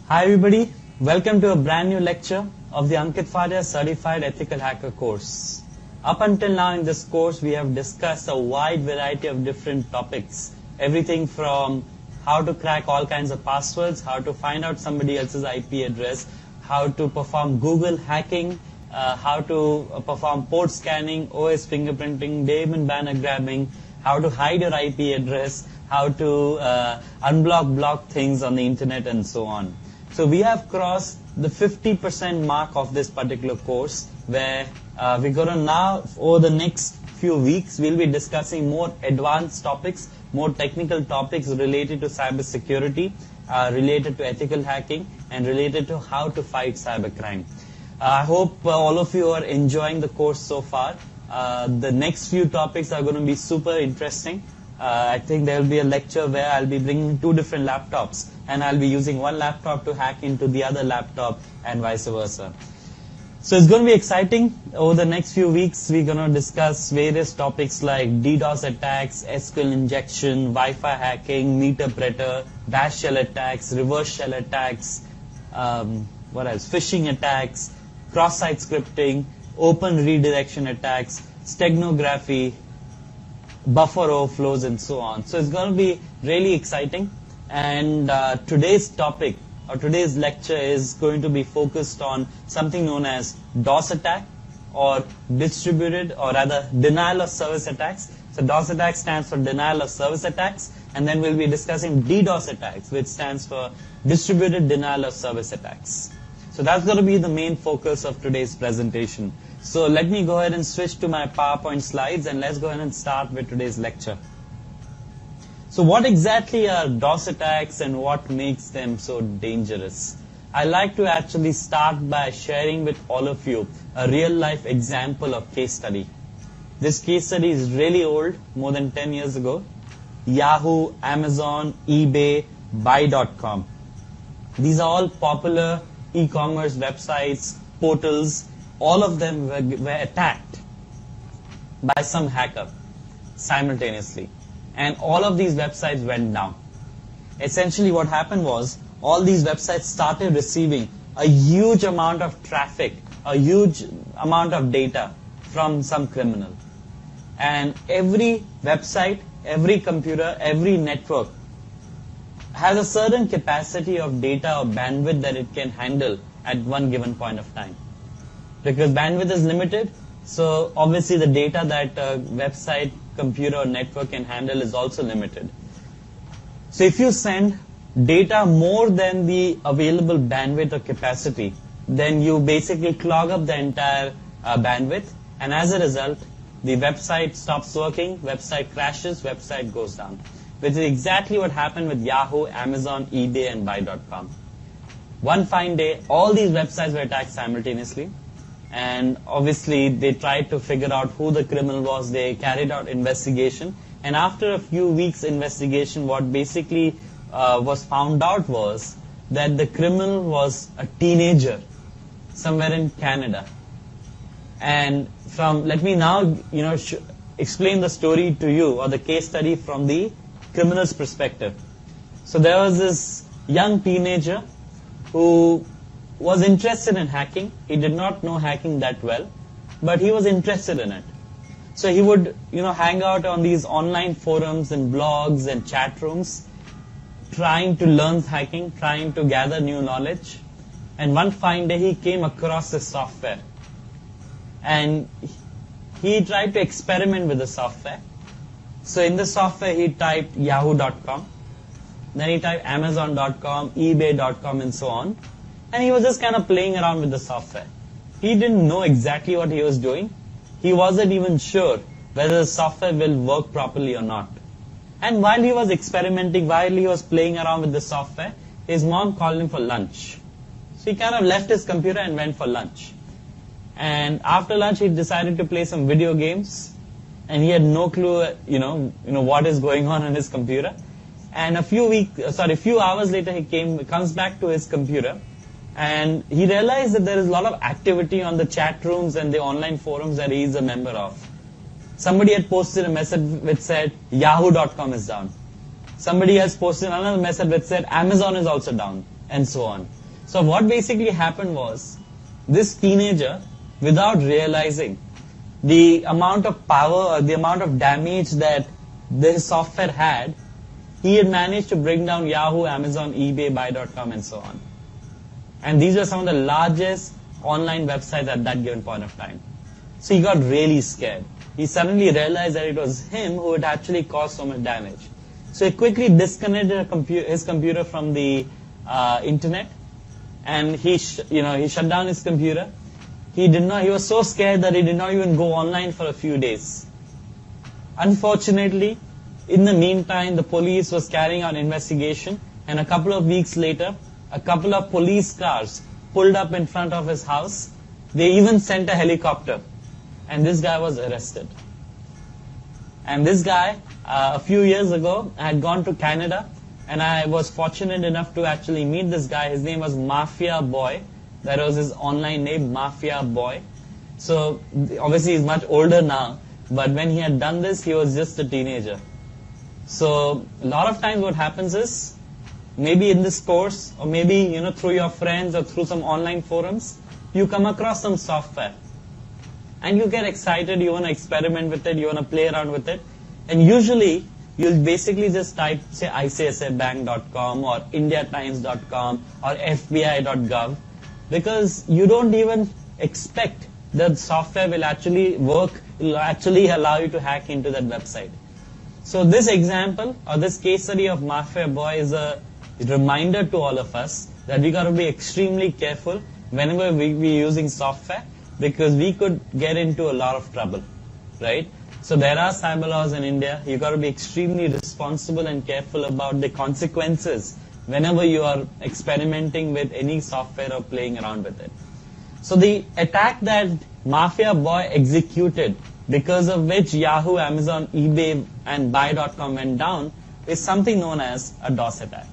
Hi everybody, welcome to a brand new lecture of the Ankit Fadia Certified Ethical Hacker course. Up until now in this course we have discussed a wide variety of different topics. Everything from how to crack all kinds of passwords, how to find out somebody else's IP address, how to perform Google hacking, how to perform port scanning, OS fingerprinting, Daemon banner grabbing, how to hide your IP address, how to block things on the internet and so on. So we have crossed the 50% mark of this particular course where we're going to now, over the next few weeks, we'll be discussing more advanced topics, more technical topics related to cybersecurity, related to ethical hacking, and related to how to fight cybercrime. I hope all of you are enjoying the course so far. The next few topics are going to be super interesting. I think there will be a lecture where I'll be bringing two different laptops and I'll be using one laptop to hack into the other laptop and vice versa. So it's going to be exciting. Over the next few weeks, we're going to discuss various topics like DDoS attacks, SQL injection, Wi-Fi hacking, meterpreter, bash shell attacks, reverse shell attacks, what else? Phishing attacks, cross-site scripting, open redirection attacks, steganography, buffer overflows, and so on. So it's going to be really exciting. And today's topic, or today's lecture, is going to be focused on something known as DOS attack, or distributed, or rather denial of service attacks. So DOS attack stands for denial of service attacks, and then we'll be discussing DDoS attacks, which stands for distributed denial of service attacks. So that's going to be the main focus of today's presentation. So let me go ahead and switch to my PowerPoint slides and let's go ahead and start with today's lecture. So what exactly are DOS attacks and what makes them so dangerous? I like to actually start by sharing with all of you a real life example of case study. This case study is really old, more than 10 years ago. Yahoo, Amazon, eBay, Buy.com. These are all popular e-commerce websites, portals. All of them were attacked by some hacker simultaneously. And all of these websites went down. Essentially what happened was, all these websites started receiving a huge amount of traffic, a huge amount of data from some criminal. And every website, every computer, every network has a certain capacity of data or bandwidth that it can handle at one given point of time. Because bandwidth is limited, so obviously the data that a website, computer, or network can handle is also limited. So if you send data more than the available bandwidth or capacity, then you basically clog up the entire bandwidth, and as a result, the website stops working, website crashes, website goes down. Which is exactly what happened with Yahoo, Amazon, eBay, and Buy.com. One fine day, all these websites were attacked simultaneously. And obviously, they tried to figure out who the criminal was. They carried out investigation. And after a few weeks investigation, what basically was found out was that the criminal was a teenager somewhere in Canada. And let me now, explain the story to you, or the case study from the criminal's perspective. So there was this young teenager who was interested in hacking. He did not know hacking that well, but he was interested in it. So he would, hang out on these online forums and blogs and chat rooms, trying to learn hacking, trying to gather new knowledge. And one fine day he came across this software. And he tried to experiment with the software. So in the software he typed yahoo.com, then he typed amazon.com, ebay.com, and so on. And he was just kind of playing around with the software. He didn't know exactly what he was doing. He wasn't even sure whether the software will work properly or not. And while he was experimenting, while he was playing around with the software, his mom called him for lunch. So he kind of left his computer and went for lunch. And after lunch, he decided to play some video games. And he had no clue, what is going on his computer. And a few hours later, he comes back to his computer. And he realized that there is a lot of activity on the chat rooms and the online forums that he is a member of. Somebody had posted a message which said, yahoo.com is down. Somebody has posted another message which said, Amazon is also down, and so on. So what basically happened was, this teenager, without realizing the amount of power or the amount of damage that this software had, he had managed to bring down Yahoo, Amazon, eBay, Buy.com, and so on. And these were some of the largest online websites at that given point of time. So he got really scared. He suddenly realized that it was him who had actually caused so much damage. So he quickly disconnected his computer from the internet, and he shut down his computer. He was so scared that he did not even go online for a few days. Unfortunately, in the meantime, the police was carrying out an investigation, and a couple of weeks later, a couple of police cars pulled up in front of his house. They even sent a helicopter, and this guy was arrested. And this guy, a few years ago, had gone to Canada, and I was fortunate enough to actually meet this guy. His name was Mafia Boy. That was his online name, Mafia Boy. So obviously he's much older now, but when he had done this, he was just a teenager. So a lot of times what happens is, maybe in this course, or maybe through your friends or through some online forums, you come across some software. And you get excited, you want to experiment with it, you want to play around with it. And usually, you'll basically just type, say, iccibank.com or indiatimes.com or fbi.gov, because you don't even expect that software will actually work, will actually allow you to hack into that website. So this example, or this case study of Mafia Boy is a reminder to all of us that we got to be extremely careful whenever we're using software, because we could get into a lot of trouble, right? So there are cyber laws in India. You got to be extremely responsible and careful about the consequences whenever you are experimenting with any software or playing around with it. So the attack that Mafia Boy executed, because of which Yahoo, Amazon, eBay, and Buy.com went down, is something known as a DOS attack.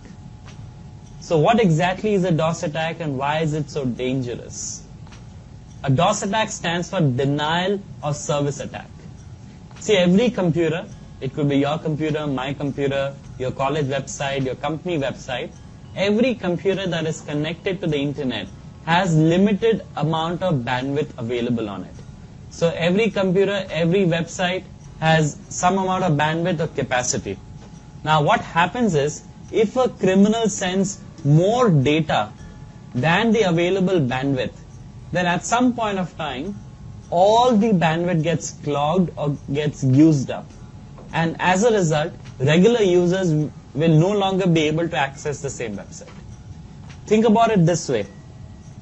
So what exactly is a DOS attack, and why is it so dangerous? A DOS attack stands for denial of service attack. See, every computer, it could be your computer, my computer, your college website, your company website, every computer that is connected to the internet has limited amount of bandwidth available on it. So every computer, every website has some amount of bandwidth or capacity. Now what happens is, if a criminal sends more data than the available bandwidth, then at some point of time, all the bandwidth gets clogged or gets used up. And as a result, regular users will no longer be able to access the same website. Think about it this way.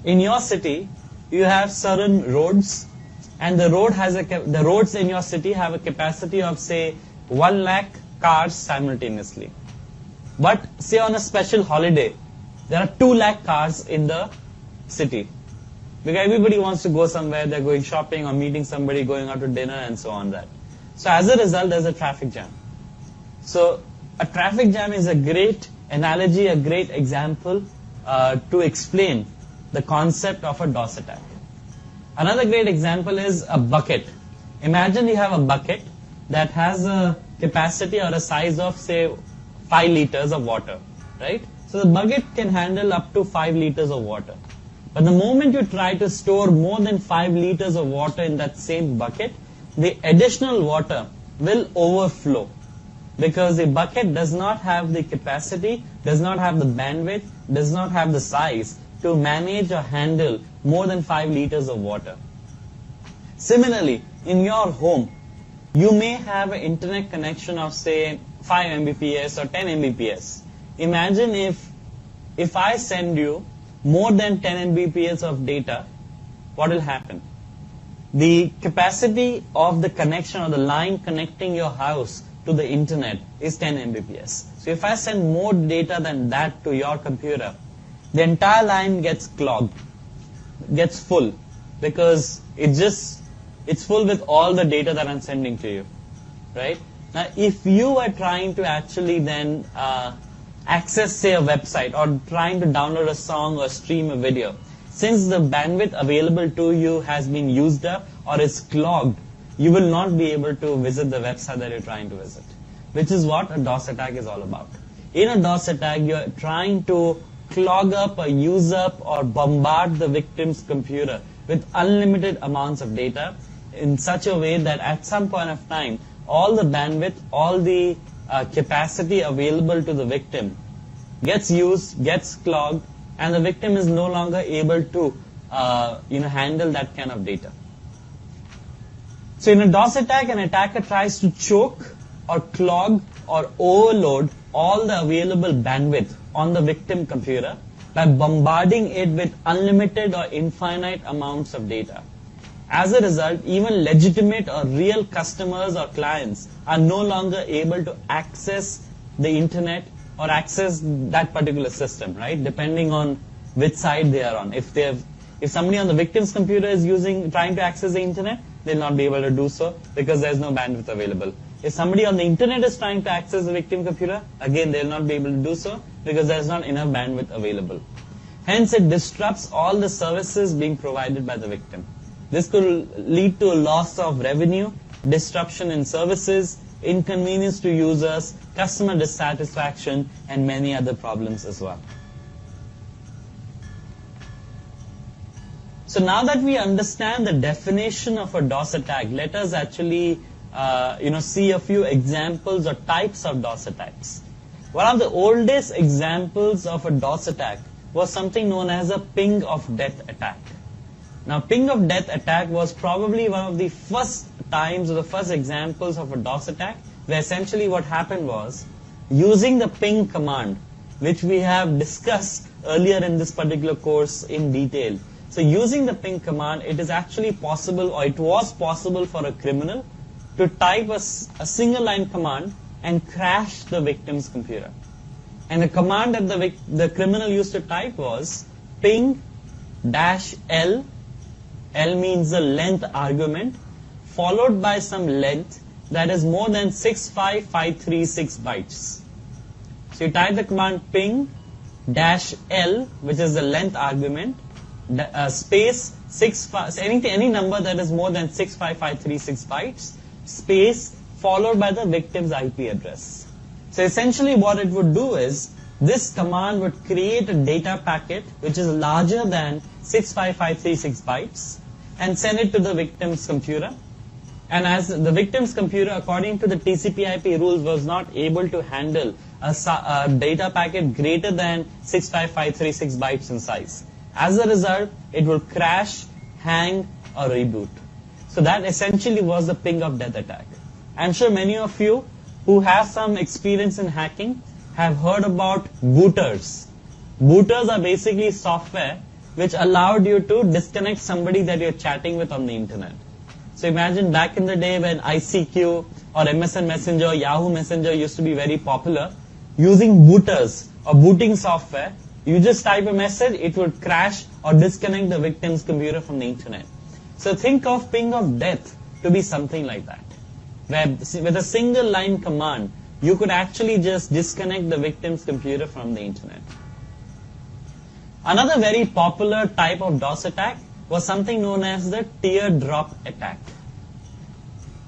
In your city, you have certain roads, and the roads in your city have a capacity of, say, 1 lakh cars simultaneously. But say on a special holiday, there are 2 lakh cars in the city. Because everybody wants to go somewhere, they're going shopping or meeting somebody, going out to dinner and so on that. So as a result, there's a traffic jam. So a traffic jam is a great analogy, a great example to explain the concept of a DOS attack. Another great example is a bucket. Imagine you have a bucket that has a capacity or a size of, say, 5 liters of water, right? So the bucket can handle up to 5 liters of water. But the moment you try to store more than 5 liters of water in that same bucket, the additional water will overflow, because the bucket does not have the capacity, does not have the bandwidth, does not have the size to manage or handle more than 5 liters of water. Similarly, in your home, you may have an internet connection of, say, 5 Mbps or 10 Mbps. Imagine if I send you more than 10 Mbps of data, what will happen? The capacity of the connection or the line connecting your house to the internet is 10 Mbps. So if I send more data than that to your computer, the entire line gets clogged, gets full, because it's full with all the data that I'm sending to you, right? Now, if you are trying to actually then access, say, a website, or trying to download a song or stream a video, since the bandwidth available to you has been used up or is clogged, you will not be able to visit the website that you're trying to visit, which is what a DOS attack is all about. In a DOS attack, you're trying to clog up or use up or bombard the victim's computer with unlimited amounts of data in such a way that at some point of time, all the bandwidth, all the capacity available to the victim gets used, gets clogged, and the victim is no longer able to handle that kind of data. So in a DOS attack, an attacker tries to choke or clog or overload all the available bandwidth on the victim computer by bombarding it with unlimited or infinite amounts of data. As a result, even legitimate or real customers or clients are no longer able to access the internet or access that particular system, right? Depending on which side they are on. If somebody on the victim's computer is trying to access the internet, they'll not be able to do so because there's no bandwidth available. If somebody on the internet is trying to access the victim computer, again, they'll not be able to do so because there's not enough bandwidth available. Hence, it disrupts all the services being provided by the victim. This could lead to a loss of revenue, disruption in services, inconvenience to users, customer dissatisfaction, and many other problems as well. So now that we understand the definition of a DOS attack, let us actually see a few examples or types of DOS attacks. One of the oldest examples of a DOS attack was something known as a ping of death attack. Now, ping of death attack was probably one of the first times or the first examples of a DOS attack, where essentially what happened was, using the ping command, which we have discussed earlier in this particular course in detail. So using the ping command, it is actually possible, or it was possible for a criminal to type a single line command and crash the victim's computer. And the command that the criminal used to type was ping -L, L means the length argument, followed by some length that is more than 65536 bytes. So you type the command ping -L, which is the length argument, space any number that is more than 65536 bytes, space followed by the victim's IP address. So essentially what it would do is, this command would create a data packet which is larger than 65536 bytes and send it to the victim's computer. And as the victim's computer, according to the TCP/IP rules, was not able to handle a data packet greater than 65536 bytes in size. As a result, it will crash, hang, or reboot. So that essentially was the ping of death attack. I'm sure many of you who have some experience in hacking have heard about booters. Booters are basically software which allowed you to disconnect somebody that you're chatting with on the internet. So imagine back in the day when ICQ or MSN Messenger, Yahoo Messenger used to be very popular, using booters or booting software, you just type a message, it would crash or disconnect the victim's computer from the internet. So think of ping of death to be something like that, where with a single line command, you could actually just disconnect the victim's computer from the internet. Another very popular type of DOS attack was something known as the teardrop attack.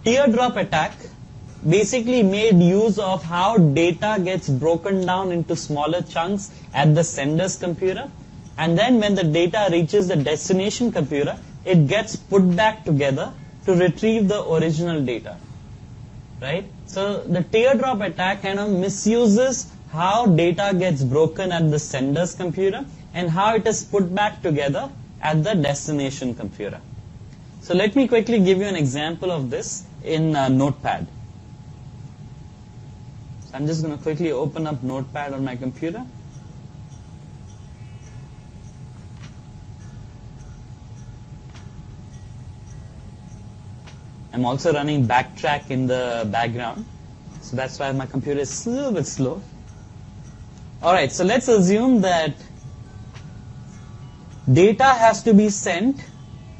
Teardrop attack basically made use of how data gets broken down into smaller chunks at the sender's computer, and then when the data reaches the destination computer, it gets put back together to retrieve the original data. Right? So the teardrop attack kind of misuses how data gets broken at the sender's computer and how it is put back together at the destination computer. So let me quickly give you an example of this in Notepad. So I'm just going to quickly open up Notepad on my computer. I'm also running Backtrack in the background, so that's why my computer is a little bit slow. Alright, so let's assume that data has to be sent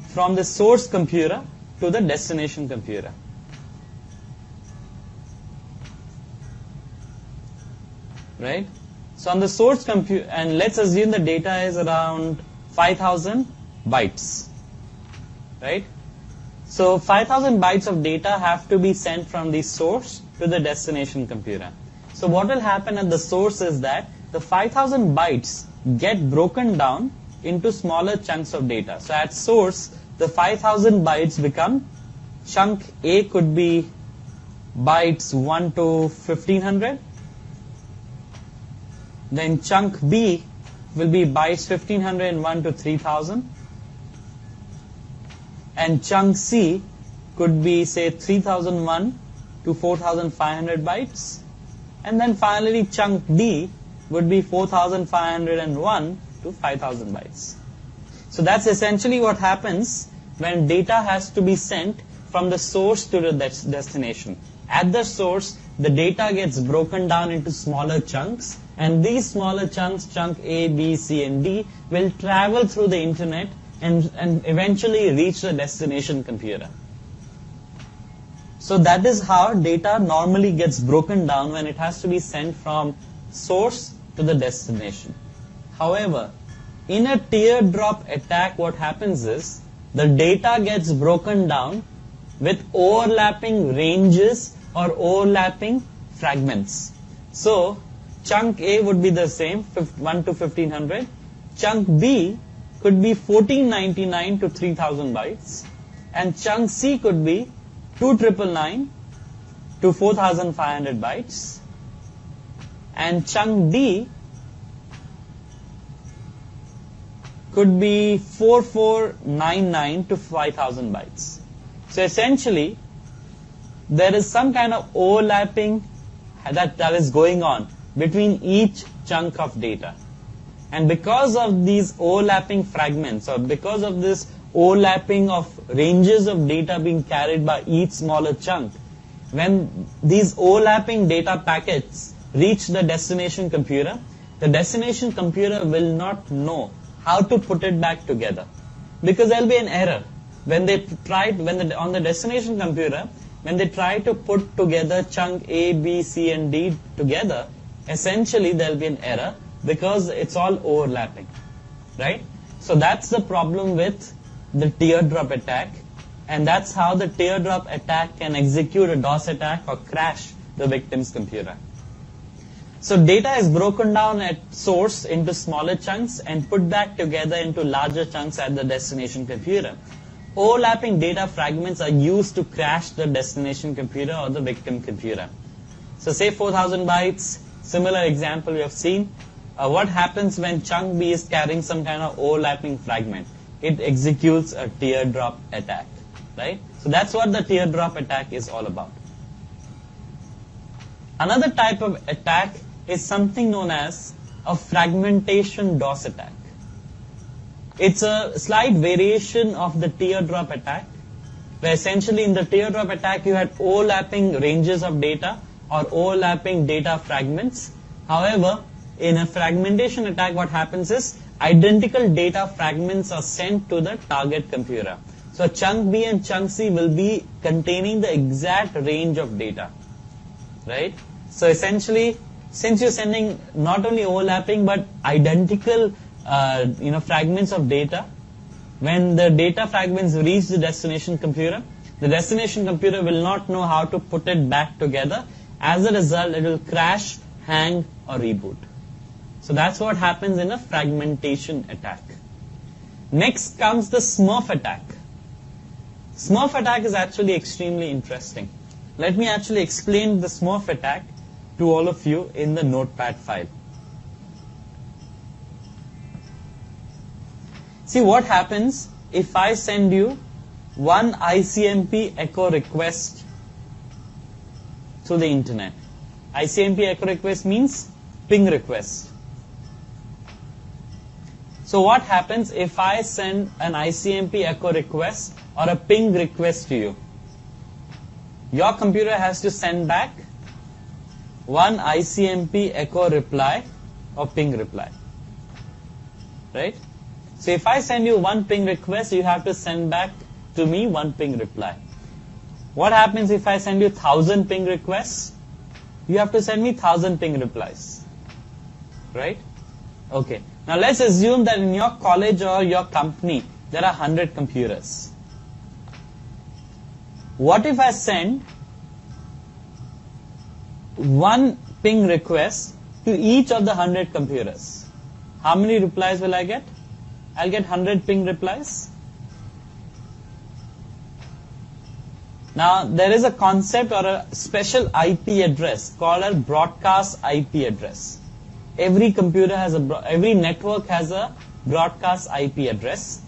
from the source computer to the destination computer. Right? So on the source computer, and let's assume the data is around 5000 bytes. Right? So 5000 bytes of data have to be sent from the source to the destination computer. So what will happen at the source is that the 5000 bytes get broken down into smaller chunks of data. So at source, the 5000 bytes become chunk A could be bytes 1 to 1500. Then chunk B will be bytes 1501 to 3000. And chunk C could be, say, 3001 to 4500 bytes. And then finally chunk D would be 4501 to 5000 bytes. So that's essentially what happens when data has to be sent from the source to the destination. At the source, the data gets broken down into smaller chunks, and these smaller chunks, chunk A, B, C, and D, will travel through the internet and eventually reach the destination computer. So that is how data normally gets broken down when it has to be sent from source to the destination. However, in a teardrop attack, what happens is the data gets broken down with overlapping ranges or overlapping fragments. So chunk A would be the same, 1 to 1500. Chunk B could be 1499 to 3000 bytes. And chunk C could be 2999 to 4500 bytes. And chunk D could be 4499 to 5000 bytes. So essentially, there is some kind of overlapping that is going on between each chunk of data. And because of these overlapping fragments, or because of this overlapping of ranges of data being carried by each smaller chunk, when these overlapping data packets reach the destination computer will not know how to put it back together, because there will be an error. On the destination computer, when they try to put together chunk A, B, C, and D together, essentially there will be an error because it's all overlapping, right? So that's the problem with the teardrop attack, and that's how the teardrop attack can execute a DOS attack or crash the victim's computer. So data is broken down at source into smaller chunks and put back together into larger chunks at the destination computer. Overlapping data fragments are used to crash the destination computer or the victim computer. So say 4000 bytes, similar example we have seen. What happens when chunk B is carrying some kind of overlapping fragment? It executes a teardrop attack, right? So that's what the teardrop attack is all about. Another type of attack is something known as a fragmentation DOS attack. It's a slight variation of the teardrop attack, where essentially in the teardrop attack you had overlapping ranges of data or overlapping data fragments. However, in a fragmentation attack, what happens is identical data fragments are sent to the target computer. So chunk B and chunk C will be containing the exact range of data, right? So essentially, since you're sending not only overlapping but identical fragments of data, when the data fragments reach the destination computer will not know how to put it back together. As a result, it will crash, hang, or reboot. So that's what happens in a fragmentation attack. Next comes the Smurf attack. Smurf attack is actually extremely interesting. Let me actually explain the Smurf attack to all of you in the notepad file. See what happens if I send you one ICMP echo request through the internet. ICMP echo request means ping request. So what happens if I send an ICMP echo request or a ping request to you? Your computer has to send back one ICMP echo reply or ping reply, right? So if I send you one ping request, you have to send back to me one ping reply. What happens if I send you 1000 ping requests? You have to send me 1000 ping replies, right? Okay. Now let's assume that in your college or your company, there are 100 computers. What if I send one ping request to each of the 100 computers? How many replies will I get? I'll get 100 ping replies. Now, there is a concept or a special IP address called a broadcast IP address. Every network has a broadcast IP address.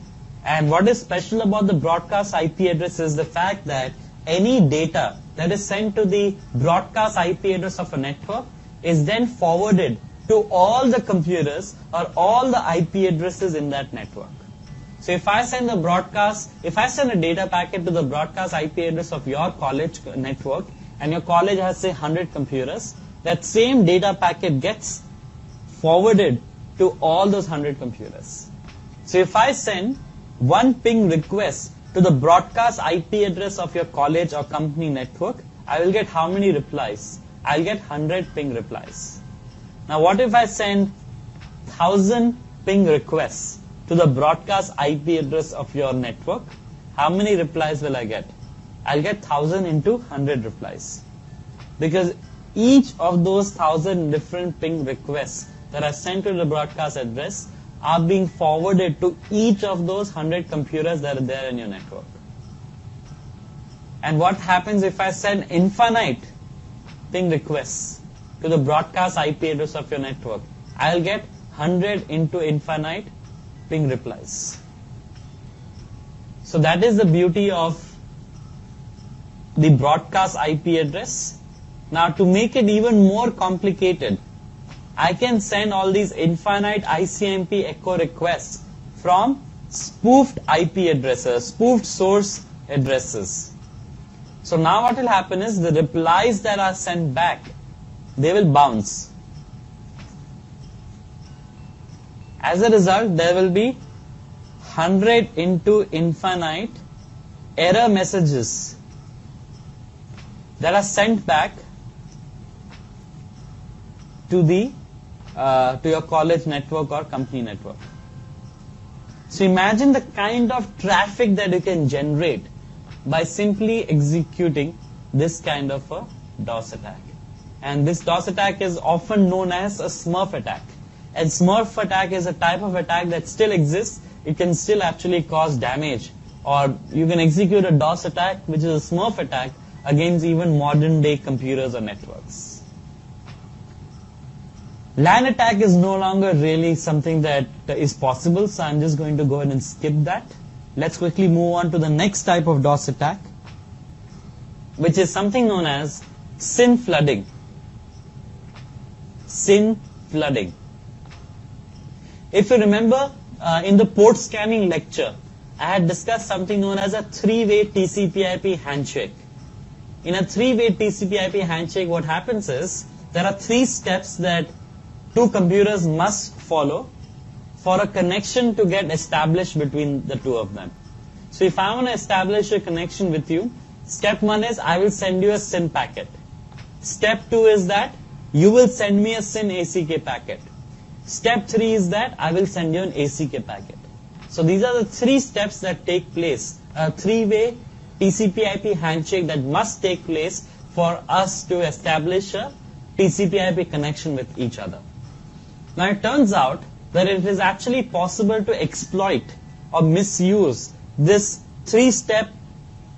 And what is special about the broadcast IP address is the fact that any data that is sent to the broadcast IP address of a network is then forwarded to all the computers or all the IP addresses in that network. So if I send a data packet to the broadcast IP address of your college network, and your college has say 100 computers, that same data packet gets forwarded to all those 100 computers. So if I send one ping request to the broadcast IP address of your college or company network, I will get how many replies? I'll get 100 ping replies. Now what if I send 1000 ping requests to the broadcast IP address of your network? How many replies will I get? I'll get 1000 into 100 replies. Because each of those 1000 different ping requests that are sent to the broadcast address are being forwarded to each of those 100 computers that are there in your network. And what happens if I send infinite ping requests to the broadcast IP address of your network? I'll get 100 into infinite ping replies. So that is the beauty of the broadcast IP address. Now to make it even more complicated, I can send all these infinite ICMP echo requests from spoofed IP addresses, spoofed source addresses. So now what will happen is the replies that are sent back, they will bounce. As a result, there will be 100 into infinite error messages that are sent back to your college network or company network. So imagine the kind of traffic that you can generate by simply executing this kind of a DOS attack. And this DOS attack is often known as a Smurf attack. And Smurf attack is a type of attack that still exists. It can still actually cause damage. Or you can execute a DOS attack, which is a Smurf attack, against even modern day computers or networks. LAN attack is no longer really something that is possible, so I'm just going to go ahead and skip that. Let's quickly move on to the next type of DOS attack, which is something known as SYN flooding. SYN flooding. If you remember, in the port scanning lecture, I had discussed something known as a three-way TCP/IP handshake. In a three-way TCP/IP handshake, what happens is there are 3 steps that 2 computers must follow for a connection to get established between the 2 of them. So if I want to establish a connection with you, step 1 is I will send you a SYN packet. Step 2 is that you will send me a SYN ACK packet. Step 3 is that I will send you an ACK packet. So these are the 3 steps that take place, a 3-way TCP/IP handshake that must take place for us to establish a TCP/IP connection with each other. Now it turns out that it is actually possible to exploit or misuse this 3-step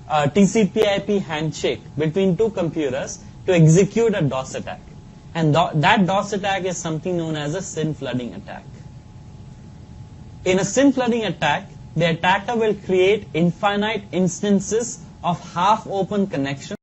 TCP/IP handshake between 2 computers to execute a DOS attack. And that DOS attack is something known as a SYN flooding attack. In a SYN flooding attack, the attacker will create infinite instances of half-open connections